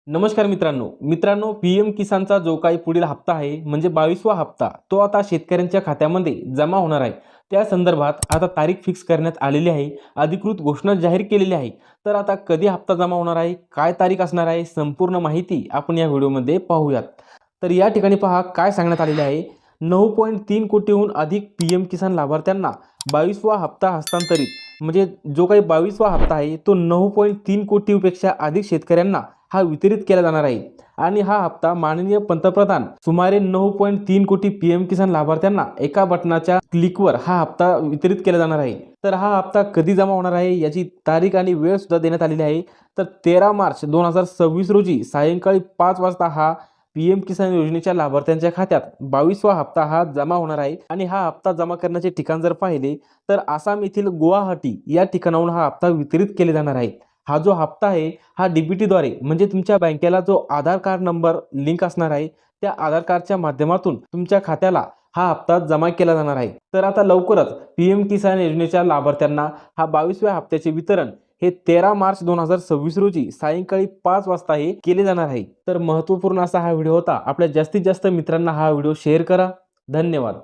नमस्कार मित्रांनो पीएम किसानचा जो काही पुढील हप्ता आहे म्हणजे 22वा हप्ता तो आता शेतकऱ्यांच्या खात्यामध्ये जमा होणार आहे। त्या संदर्भात आता तारीख फिक्स करण्यात आलेली आहे, अधिकृत घोषणा जाहीर केलेली आहे। तर आता कधी हप्ता जमा होणार आहे, काय तारीख असणार आहे, संपूर्ण माहिती आपण या व्हिडिओमध्ये पाहूयात। तर या ठिकाणी पहा काय सांगण्यात आलेले आहे। 9.3 कोटीहून अधिक पीएम किसान लाभार्थ्यांना 22वा हप्ता हस्तांतरित, म्हणजे जो काही 22वा हप्ता आहे तो 9.3 कोटीपेक्षा अधिक शेतकऱ्यांना हा वितरित केला जाणार आहे। आणि हा हप्ता माननीय पंतप्रधान सुमारे 9.3 कोटी पीएम किसान लाभार्थ्यांना एका बटनाच्या क्लिकवर हा हप्ता वितरित केला जाणार आहे। तर हा हप्ता कधी जमा होणार आहे याची तारीख आणि वेळ सुद्धा देण्यात आलेली आहे। तर 13 मार्च 2026 रोजी सायंकाळी 5 वाजता हा पीएम किसान योजनेच्या लाभार्थ्यांच्या खात्यात 22वा हप्ता हा जमा होणार आहे। आणि हा हप्ता जमा करण्याचे ठिकाण जर पाहिले तर आसाम येथील गुवाहाटी या ठिकाणाहून हा हप्ता वितरित केले जाणार आहे। हा जो हप्ता आहे हा डीबीटीद्वारे म्हणजे तुमच्या बँकेला जो आधार कार्ड नंबर लिंक असणार आहे त्या आधार कार्डच्या माध्यमातून तुमच्या खात्याला हा हप्ता जमा केला जाणार आहे। तर आता लवकरच पीएम किसान योजनेच्या लाभार्थ्यांना हा 22व्या हप्त्याचे वितरण हे 13 मार्च 2026 रोजी सायंकाळी 5 वाजता हे केले जाणार आहे। तर महत्त्वपूर्ण असा हा व्हिडिओ होता। आपल्या जास्तीत जास्त मित्रांना हा व्हिडिओ शेअर करा। धन्यवाद।